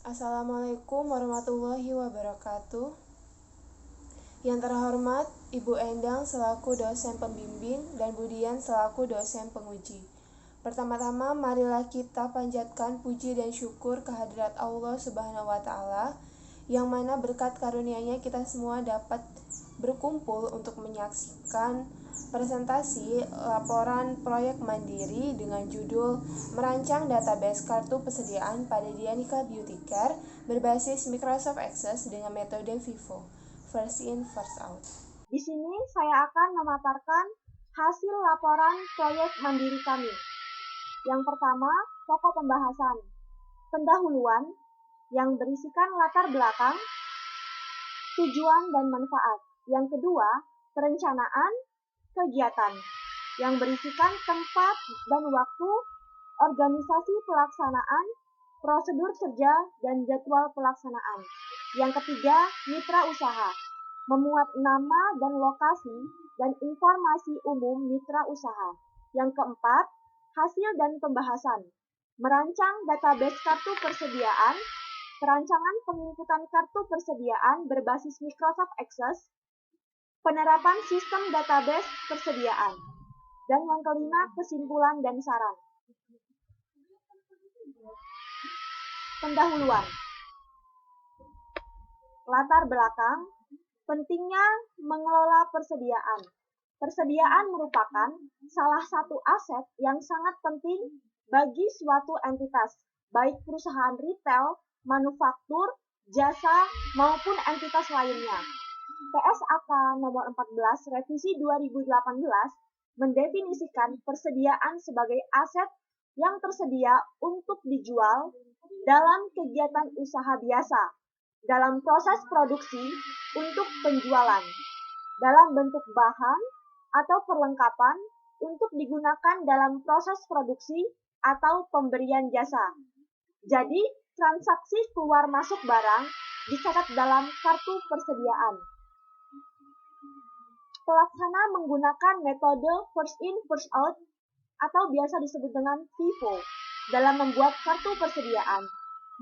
Assalamualaikum warahmatullahi wabarakatuh. Yang terhormat Ibu Endang selaku dosen pembimbing dan Budian selaku dosen penguji. Pertama-tama marilah kita panjatkan puji dan syukur kehadirat Allah Subhanahu wa taala yang mana berkat karunia-Nya kita semua dapat berkumpul untuk menyaksikan presentasi laporan proyek mandiri dengan judul Merancang Database Kartu Persediaan pada Dianika Beauty Care berbasis Microsoft Access dengan metode FIFO, First In, First Out. Di sini saya akan memaparkan hasil laporan proyek mandiri kami. Yang pertama, pokok pembahasan, pendahuluan yang berisikan latar belakang, tujuan dan manfaat. Yang kedua, perencanaan kegiatan yang berisikan tempat dan waktu, organisasi pelaksanaan, prosedur kerja, dan jadwal pelaksanaan. Yang ketiga, mitra usaha, memuat nama dan lokasi dan informasi umum mitra usaha. Yang keempat, hasil dan pembahasan, merancang database kartu persediaan, perancangan penginputan kartu persediaan berbasis Microsoft Access, penerapan sistem database persediaan. Dan yang kelima, kesimpulan dan saran. Pendahuluan. Latar belakang, pentingnya mengelola persediaan. Persediaan merupakan salah satu aset yang sangat penting bagi suatu entitas, baik perusahaan retail, manufaktur, jasa, maupun entitas lainnya. PSAK nomor 14 revisi 2018 mendefinisikan persediaan sebagai aset yang tersedia untuk dijual dalam kegiatan usaha biasa, dalam proses produksi untuk penjualan, dalam bentuk bahan atau perlengkapan untuk digunakan dalam proses produksi atau pemberian jasa. Jadi, transaksi keluar masuk barang dicatat dalam kartu persediaan. Pelaksana menggunakan metode first in, first out atau biasa disebut dengan FIFO dalam membuat kartu persediaan.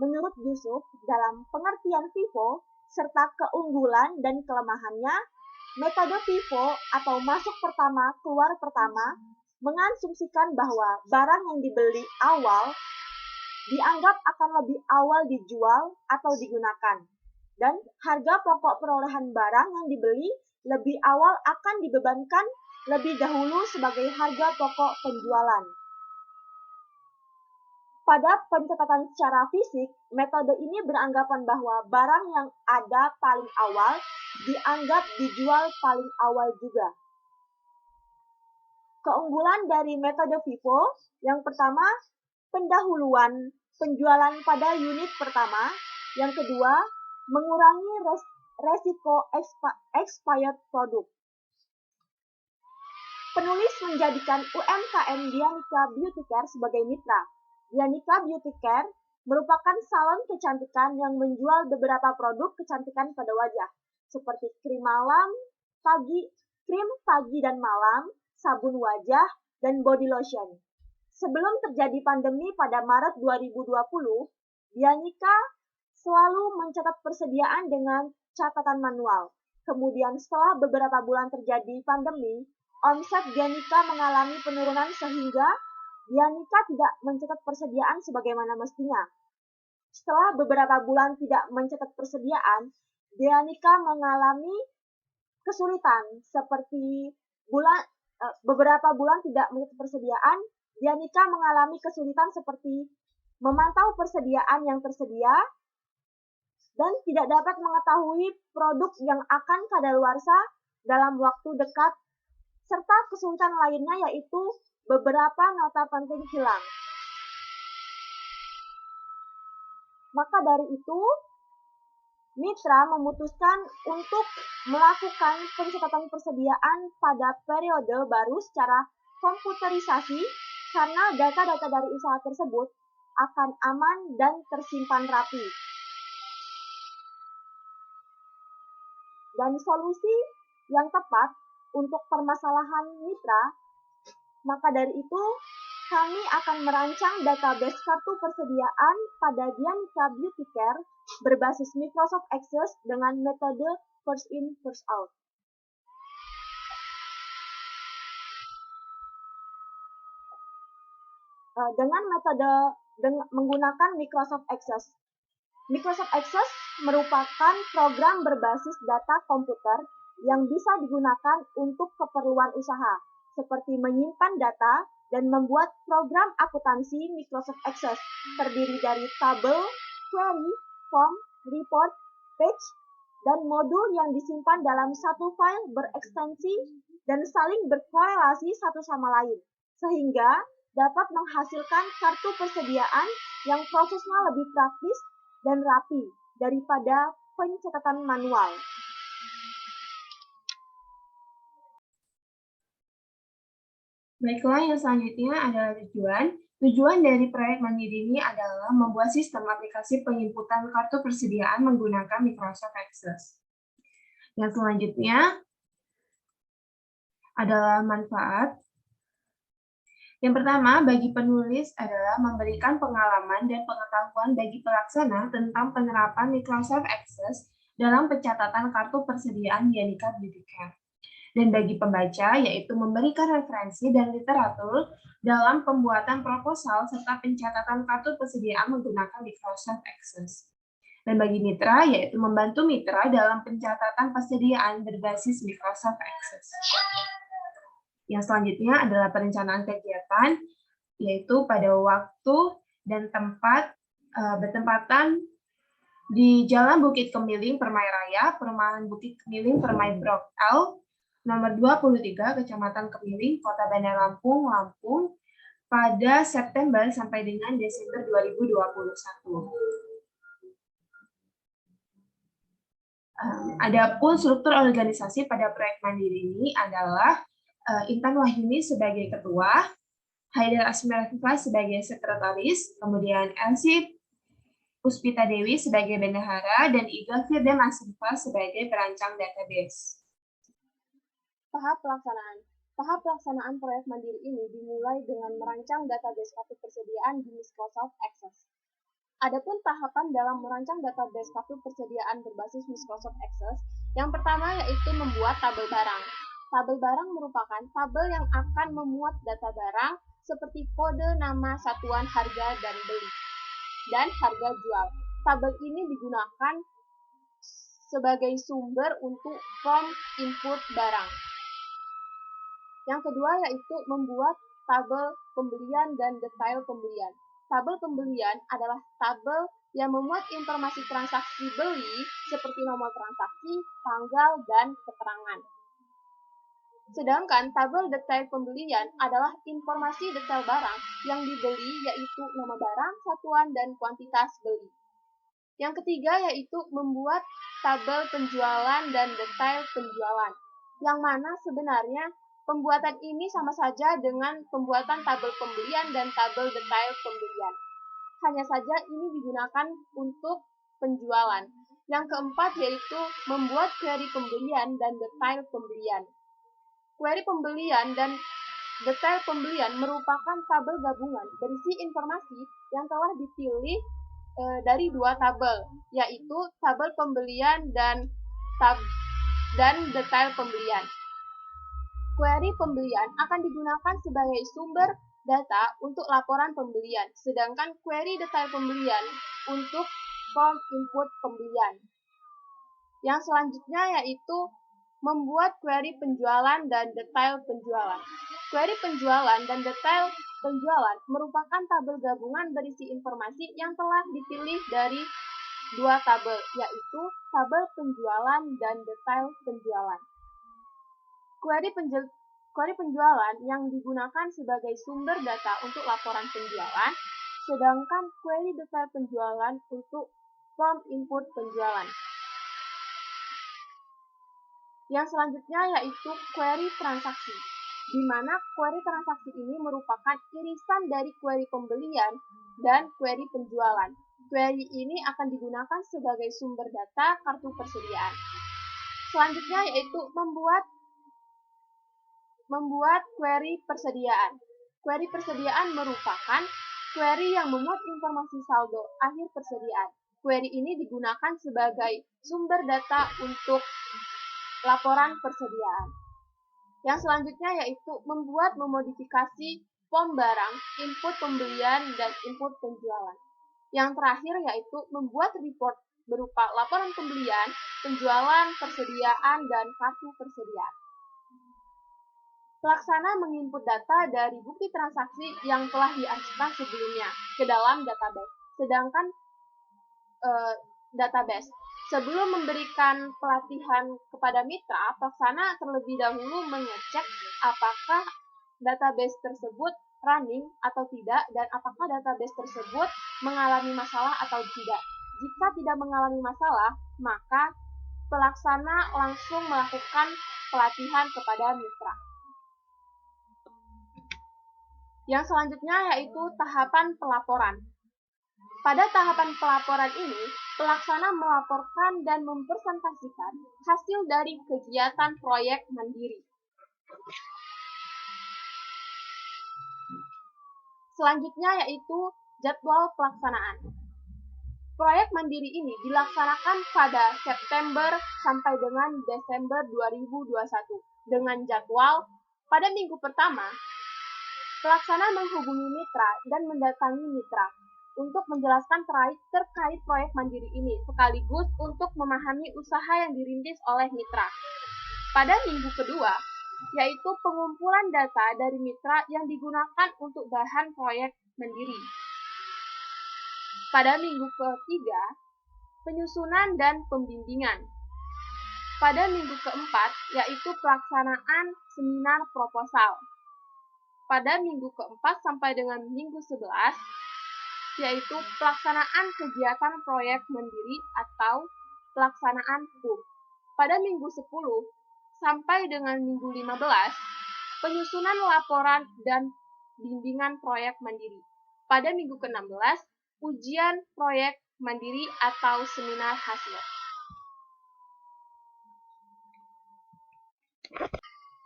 Menurut Yusuf, dalam pengertian FIFO serta keunggulan dan kelemahannya, metode FIFO atau masuk pertama, keluar pertama mengasumsikan bahwa barang yang dibeli awal dianggap akan lebih awal dijual atau digunakan, dan harga pokok perolehan barang yang dibeli lebih awal akan dibebankan lebih dahulu sebagai harga pokok penjualan. Pada pencatatan secara fisik, metode ini beranggapan bahwa barang yang ada paling awal dianggap dijual paling awal juga. Keunggulan dari metode FIFO, yang pertama, pendahuluan penjualan pada unit pertama. Yang kedua, mengurangi resiko expired produk. Penulis menjadikan UMKM Dianika Beauty Care sebagai mitra. Dianika Beauty Care merupakan salon kecantikan yang menjual beberapa produk kecantikan pada wajah, seperti krim pagi dan malam, sabun wajah, dan body lotion. Sebelum terjadi pandemi pada Maret 2020, Dianika selalu mencatat persediaan dengan catatan manual. Kemudian setelah beberapa bulan terjadi pandemi, omset Dianika mengalami penurunan sehingga Dianika tidak mencatat persediaan sebagaimana mestinya. Setelah beberapa bulan tidak mencatat persediaan, Dianika mengalami kesulitan seperti beberapa bulan tidak mencatat persediaan. Dianika mengalami kesulitan seperti memantau persediaan yang tersedia dan tidak dapat mengetahui produk yang akan kadaluarsa dalam waktu dekat, serta kesulitan lainnya yaitu beberapa nota penting hilang. Maka dari itu, mitra memutuskan untuk melakukan pencatatan persediaan pada periode baru secara komputerisasi karena data-data dari usaha tersebut akan aman dan tersimpan rapi. Dan solusi yang tepat untuk permasalahan mitra, maka dari itu kami akan merancang database kartu persediaan pada Dianica Beauty Care berbasis Microsoft Access dengan metode first in, first out. Dengan metode menggunakan Microsoft Access. Microsoft Access merupakan program berbasis data komputer yang bisa digunakan untuk keperluan usaha, seperti menyimpan data dan membuat program akuntansi Microsoft Access terdiri dari tabel, query, form, report, page, dan modul yang disimpan dalam satu file berekstensi dan saling berkorelasi satu sama lain, sehingga dapat menghasilkan kartu persediaan yang prosesnya lebih praktis dan rapi daripada pencatatan manual. Baiklah, yang selanjutnya adalah tujuan. Tujuan dari proyek Mandiri ini adalah membuat sistem aplikasi penginputan kartu persediaan menggunakan Microsoft Access. Yang selanjutnya adalah manfaat. Yang pertama, bagi penulis adalah memberikan pengalaman dan pengetahuan bagi pelaksana tentang penerapan Microsoft Access dalam pencatatan kartu persediaan Dianica Beauty Care. Dan bagi pembaca, yaitu memberikan referensi dan literatur dalam pembuatan proposal serta pencatatan kartu persediaan menggunakan Microsoft Access. Dan bagi mitra, yaitu membantu mitra dalam pencatatan persediaan berbasis Microsoft Access. Yang selanjutnya adalah perencanaan kegiatan, yaitu pada waktu dan tempat bertempatan di Jalan Bukit Kemiling, Permai Raya, Perumahan Bukit Kemiling, Permai Blok L, nomor 23, Kecamatan Kemiling, Kota Bandar Lampung, Lampung, pada September sampai dengan Desember 2021. Adapun struktur organisasi pada proyek Mandiri ini adalah Intan Wahyuni sebagai ketua, Haidar Asmirafifa sebagai sekretaris, kemudian Elsie Puspita Dewi sebagai bendahara, dan Iga Firda Masrifa sebagai perancang database. Tahap pelaksanaan proyek Mandiri ini dimulai dengan merancang database kartu persediaan di Microsoft Access. Adapun tahapan dalam merancang database kartu persediaan berbasis Microsoft Access, yang pertama yaitu membuat tabel barang. Tabel barang merupakan tabel yang akan memuat data barang seperti kode, nama, satuan, harga, dan beli, dan harga jual. Tabel ini digunakan sebagai sumber untuk form input barang. Yang kedua yaitu membuat tabel pembelian dan detail pembelian. Tabel pembelian adalah tabel yang memuat informasi transaksi beli seperti nomor transaksi, tanggal, dan keterangan. Sedangkan tabel detail pembelian adalah informasi detail barang yang dibeli yaitu nama barang, satuan, dan kuantitas beli. Yang ketiga yaitu membuat tabel penjualan dan detail penjualan, yang mana sebenarnya pembuatan ini sama saja dengan pembuatan tabel pembelian dan tabel detail pembelian. Hanya saja ini digunakan untuk penjualan. Yang keempat yaitu membuat query pembelian dan detail pembelian. Query pembelian dan detail pembelian merupakan tabel gabungan berisi informasi yang telah dipilih dari dua tabel, yaitu tabel pembelian dan detail pembelian. Query pembelian akan digunakan sebagai sumber data untuk laporan pembelian, sedangkan query detail pembelian untuk form input pembelian. Yang selanjutnya yaitu membuat query penjualan dan detail penjualan. Query penjualan dan detail penjualan merupakan tabel gabungan berisi informasi yang telah dipilih dari dua tabel, yaitu tabel penjualan dan detail penjualan. Query penjualan yang digunakan sebagai sumber data untuk laporan penjualan, sedangkan query detail penjualan untuk form input penjualan. Yang selanjutnya yaitu query transaksi, di mana query transaksi ini merupakan irisan dari query pembelian dan query penjualan. Query ini akan digunakan sebagai sumber data kartu persediaan. Selanjutnya yaitu membuat query persediaan. Query persediaan merupakan query yang memuat informasi saldo akhir persediaan. Query ini digunakan sebagai sumber data untuk laporan persediaan. Yang selanjutnya yaitu membuat memodifikasi form barang, input pembelian, dan input penjualan. Yang terakhir yaitu membuat report berupa laporan pembelian, penjualan, persediaan, dan kartu persediaan. Pelaksana menginput data dari bukti transaksi yang telah diarsipkan sebelumnya ke dalam database. Sedangkan database. Sebelum memberikan pelatihan kepada mitra, pelaksana terlebih dahulu mengecek apakah database tersebut running atau tidak dan apakah database tersebut mengalami masalah atau tidak. Jika tidak mengalami masalah, maka pelaksana langsung melakukan pelatihan kepada mitra. Yang selanjutnya yaitu tahapan pelaporan. Pada tahapan pelaporan ini, pelaksana melaporkan dan mempresentasikan hasil dari kegiatan proyek mandiri. Selanjutnya yaitu jadwal pelaksanaan. Proyek mandiri ini dilaksanakan pada September sampai dengan Desember 2021 dengan jadwal pada minggu pertama, pelaksana menghubungi mitra dan mendatangi mitra untuk menjelaskan terkait proyek mandiri ini, sekaligus untuk memahami usaha yang dirintis oleh mitra. Pada minggu kedua, yaitu pengumpulan data dari mitra yang digunakan untuk bahan proyek mandiri. Pada minggu ketiga, penyusunan dan pembimbingan. Pada minggu keempat, yaitu pelaksanaan seminar proposal. Pada minggu keempat sampai dengan minggu 11, yaitu pelaksanaan kegiatan proyek mandiri atau pelaksanaan PUM. Pada minggu 10 sampai dengan minggu 15, penyusunan laporan dan bimbingan proyek mandiri. Pada minggu ke-16, ujian proyek mandiri atau seminar hasil.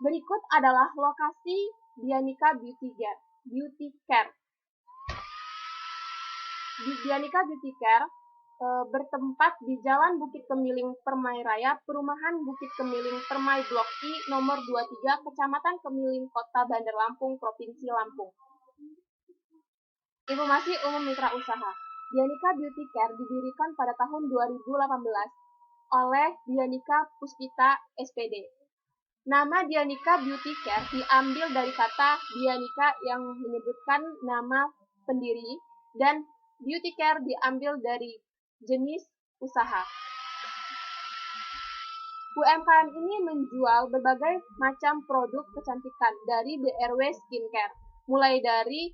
Berikut adalah lokasi Dianika Beauty Care. Dianika Beauty Care bertempat di Jalan Bukit Kemiling Permai Raya, Perumahan Bukit Kemiling Permai Blok I, nomor 23, Kecamatan Kemiling, Kota Bandar Lampung, Provinsi Lampung. Informasi umum mitra usaha. Dianika Beauty Care didirikan pada tahun 2018 oleh Dianika Puspita, SPD. Nama Dianika Beauty Care diambil dari kata Dianika yang menyebutkan nama pendiri dan Beauty Care diambil dari jenis usaha. UMKM ini menjual berbagai macam produk kecantikan dari BRW Skincare, mulai dari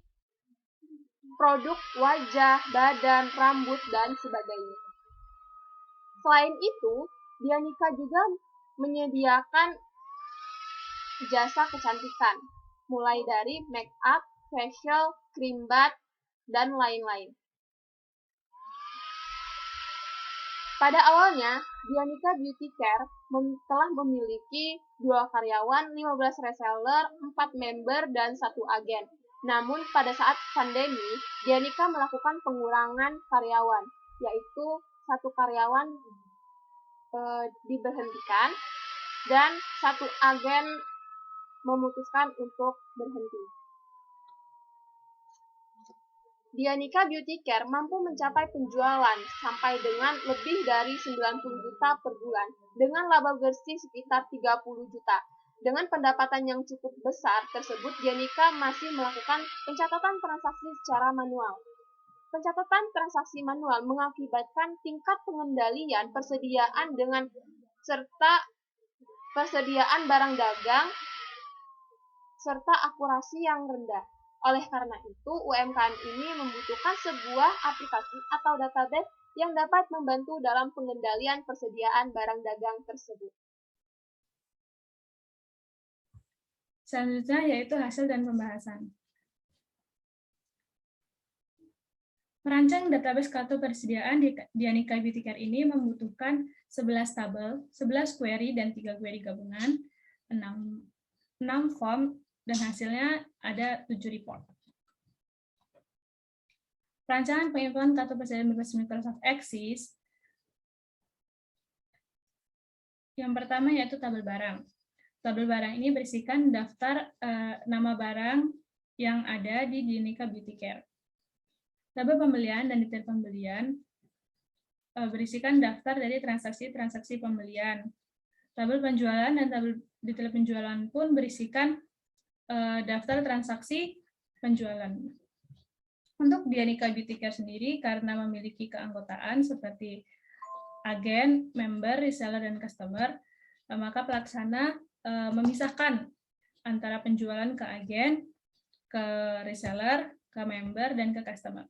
produk wajah, badan, rambut, dan sebagainya. Selain itu, Dianika juga menyediakan jasa kecantikan, mulai dari make up, facial, cream bath, dan lain-lain. Pada awalnya, Dianika Beauty Care telah memiliki 2 karyawan, 15 reseller, 4 member, dan 1 agen. Namun, pada saat pandemi, Dianika melakukan pengurangan karyawan, yaitu 1 karyawan diberhentikan, dan 1 agen memutuskan untuk berhenti. Dianika Beauty Care mampu mencapai penjualan sampai dengan lebih dari 90 juta per bulan dengan laba bersih sekitar 30 juta. Dengan pendapatan yang cukup besar tersebut, Dianika masih melakukan pencatatan transaksi secara manual. Pencatatan transaksi manual mengakibatkan tingkat pengendalian persediaan dengan serta persediaan barang dagang serta akurasi yang rendah. Oleh karena itu, UMKM ini membutuhkan sebuah aplikasi atau database yang dapat membantu dalam pengendalian persediaan barang dagang tersebut. Selanjutnya yaitu hasil dan pembahasan. Merancang database kartu persediaan di Dianika Beauty Care ini membutuhkan 11 tabel, 11 query dan 3 query gabungan, 6 form, dan hasilnya ada 7 report. Rancangan penginfoan kartu persediaan berbasis Microsoft Access. Yang pertama yaitu tabel barang. Tabel barang ini berisikan daftar nama barang yang ada di Dianika Beauty Care. Tabel pembelian dan detail pembelian berisikan daftar dari transaksi-transaksi pembelian. Tabel penjualan dan tabel detail penjualan pun berisikan daftar transaksi penjualan. Untuk Dianika Beauty Care sendiri, karena memiliki keanggotaan seperti agen, member, reseller, dan customer, maka pelaksana memisahkan antara penjualan ke agen, ke reseller, ke member, dan ke customer.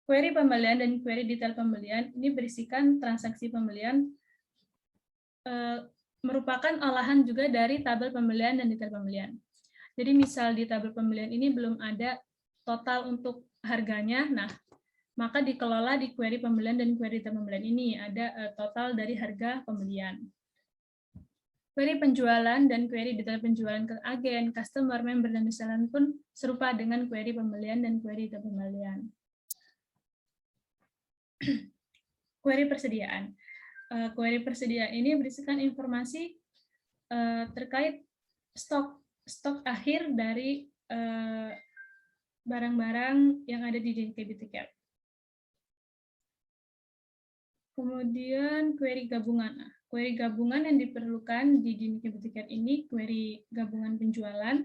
Query pembelian dan query detail pembelian ini berisikan transaksi pembelian merupakan olahan juga dari tabel pembelian dan detail pembelian. Jadi misal di tabel pembelian ini belum ada total untuk harganya, nah maka dikelola di query pembelian dan query detail pembelian ini ada total dari harga pembelian. Query penjualan dan query detail penjualan ke agen, customer, member, dan reseller pun serupa dengan query pembelian dan query detail pembelian. Query persediaan. Query persediaan ini berisikan informasi terkait stok akhir dari barang-barang yang ada di Dianika Beauty Care. Kemudian query gabungan. Query gabungan yang diperlukan di Dianika Beauty Care ini query gabungan penjualan,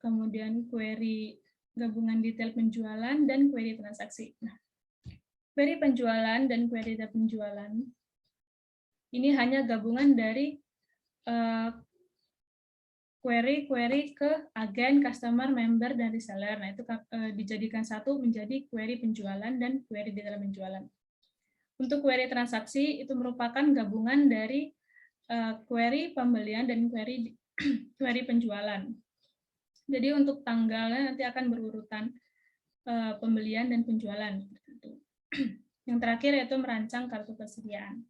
kemudian query gabungan detail penjualan, dan query transaksi. Nah, query penjualan dan query detail penjualan ini hanya gabungan dari query ke agen, customer, member, dan reseller. Nah, itu dijadikan satu menjadi query penjualan dan query detail penjualan. Untuk query transaksi itu merupakan gabungan dari query pembelian dan query penjualan. Jadi untuk tanggalnya nanti akan berurutan pembelian dan penjualan. Yang terakhir yaitu merancang kartu persediaan.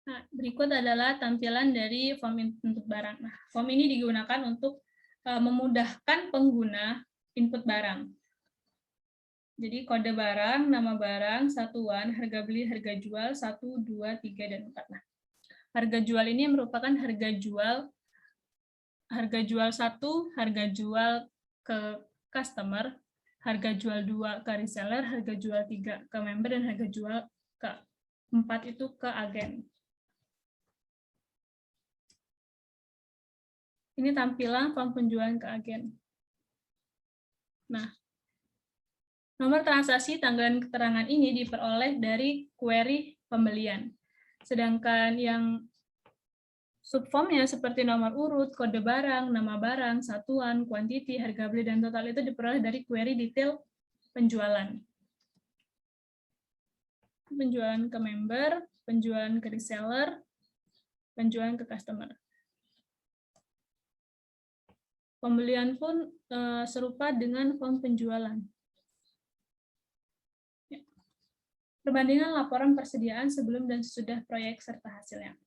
Nah, berikut adalah tampilan dari form input barang. Nah, form ini digunakan untuk memudahkan pengguna input barang. Jadi kode barang, nama barang, satuan, harga beli, harga jual, 1, 2, 3, dan 4. Nah, harga jual ini merupakan harga jual 1, harga jual ke customer, harga jual 2 ke reseller, harga jual 3 ke member, dan harga jual ke 4 itu ke agen. Ini tampilan form penjualan ke agen. Nah, nomor transaksi tanggal dan keterangan ini diperoleh dari query pembelian. Sedangkan yang subformnya seperti nomor urut, kode barang, nama barang, satuan, kuantiti, harga beli, dan total itu diperoleh dari query detail penjualan. Penjualan ke member, penjualan ke reseller, penjualan ke customer. Pembelian pun serupa dengan form penjualan. Perbandingan laporan persediaan sebelum dan sesudah proyek serta hasilnya.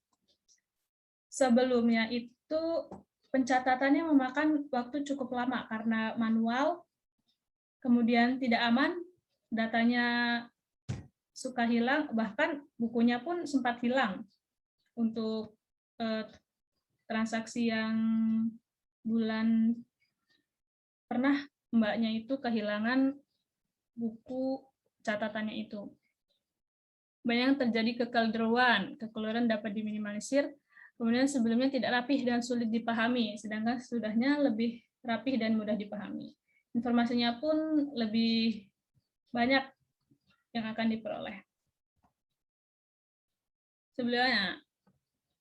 Sebelumnya itu pencatatannya memakan waktu cukup lama karena manual, kemudian tidak aman, datanya suka hilang, bahkan bukunya pun sempat hilang untuk transaksi yang bulan pernah mbaknya itu kehilangan buku catatannya itu. Banyak terjadi kekeluaran dapat diminimalisir, kemudian sebelumnya tidak rapih dan sulit dipahami, sedangkan sesudahnya lebih rapih dan mudah dipahami. Informasinya pun lebih banyak yang akan diperoleh.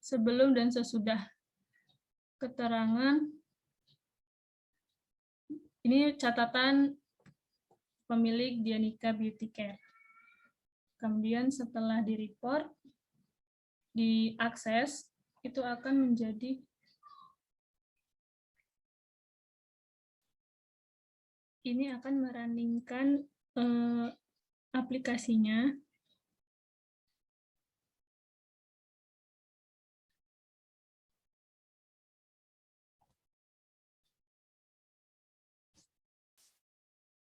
Sebelum dan sesudah keterangan, ini catatan pemilik Dianika Beauty Care. Kemudian setelah di-report, diakses, itu akan menjadi ini akan merunningkan aplikasinya.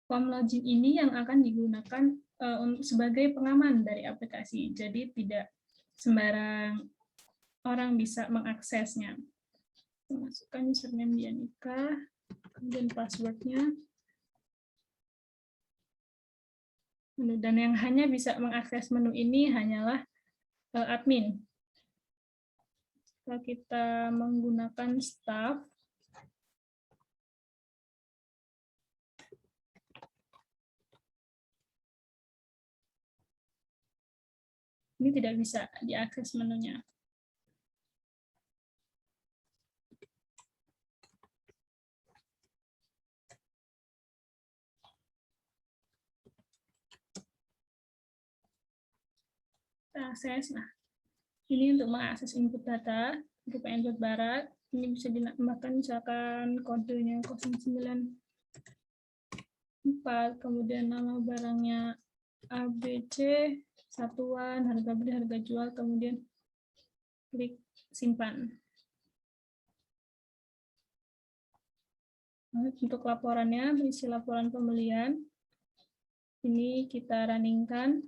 Form login ini yang akan digunakan sebagai pengaman dari aplikasi. Jadi tidak sembarang orang bisa mengaksesnya. Masukkan username Dianika, kemudian passwordnya. Dan yang hanya bisa mengakses menu ini hanyalah admin. Jika kita menggunakan staff, ini tidak bisa diakses menunya. Akses. Nah, ini untuk mengakses input data, berupa input barat. Ini bisa dinamakan misalkan kodenya 094, kemudian nama barangnya ABC, satuan, harga beli, harga jual, kemudian klik simpan. Nah, untuk laporannya, berisi laporan pembelian. Ini kita runningkan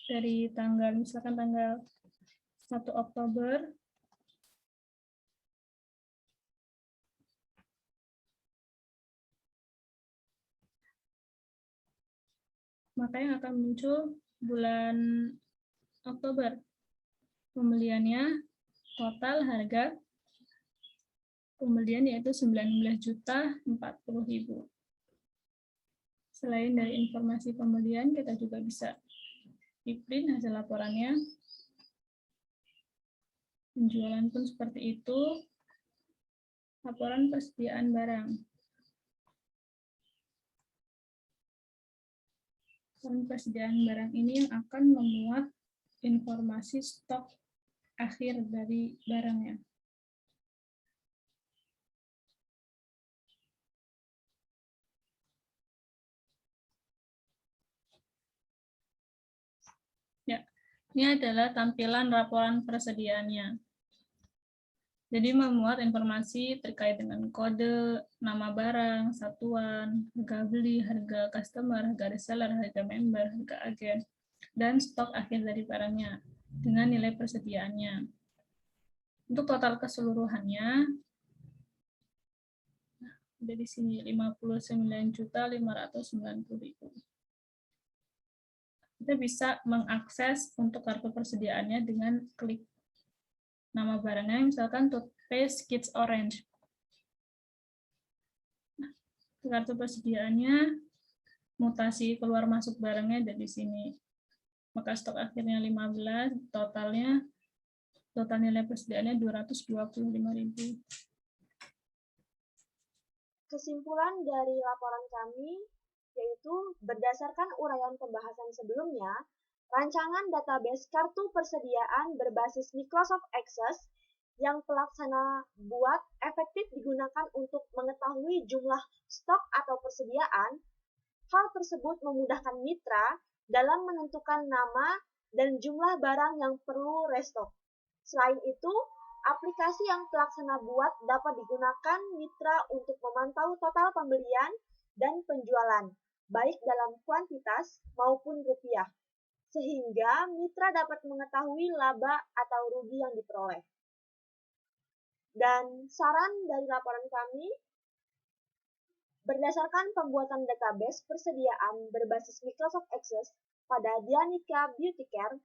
dari tanggal, misalkan tanggal 1 Oktober. Maka yang akan muncul bulan Oktober. Pembeliannya total harga pembelian yaitu 19.040.000. Selain dari informasi pembelian, kita juga bisa di-print hasil laporannya. Penjualan pun seperti itu. Laporan persediaan barang. Laporan persediaan barang ini yang akan memuat informasi stok akhir dari barangnya. Ya, ini adalah tampilan laporan persediaannya. Jadi memuat informasi terkait dengan kode, nama barang, satuan, harga beli, harga customer, harga reseller, harga member, harga agen, dan stok akhir dari barangnya dengan nilai persediaannya. Untuk total keseluruhannya, ada di sini 59.590.000. Kita bisa mengakses untuk kartu persediaannya dengan klik nama barangnya, misalkan toothpaste Kids Orange. Nah, kartu persediaannya, mutasi keluar masuk barangnya ada di sini. Maka stok akhirnya 15, total nilai persediaannya 225.000. Kesimpulan dari laporan kami yaitu berdasarkan uraian pembahasan sebelumnya, rancangan database kartu persediaan berbasis Microsoft Access yang pelaksana buat efektif digunakan untuk mengetahui jumlah stok atau persediaan. Hal tersebut memudahkan mitra dalam menentukan nama dan jumlah barang yang perlu restock. Selain itu, aplikasi yang pelaksana buat dapat digunakan mitra untuk memantau total pembelian dan penjualan, baik dalam kuantitas maupun rupiah, sehingga mitra dapat mengetahui laba atau rugi yang diperoleh. Dan saran dari laporan kami, berdasarkan pembuatan database persediaan berbasis Microsoft Access pada Dianika Beauty Care,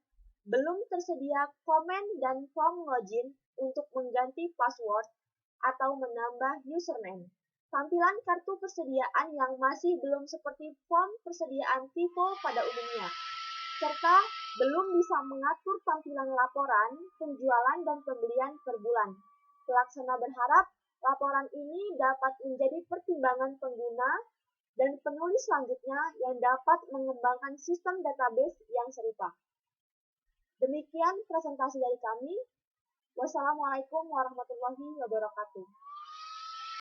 belum tersedia komen dan form login untuk mengganti password atau menambah username. Tampilan kartu persediaan yang masih belum seperti form persediaan Vivo pada umumnya, serta belum bisa mengatur tampilan laporan, penjualan, dan pembelian per bulan. Pelaksana berharap laporan ini dapat menjadi pertimbangan pengguna dan penulis selanjutnya yang dapat mengembangkan sistem database yang serupa. Demikian presentasi dari kami. Wassalamualaikum warahmatullahi wabarakatuh.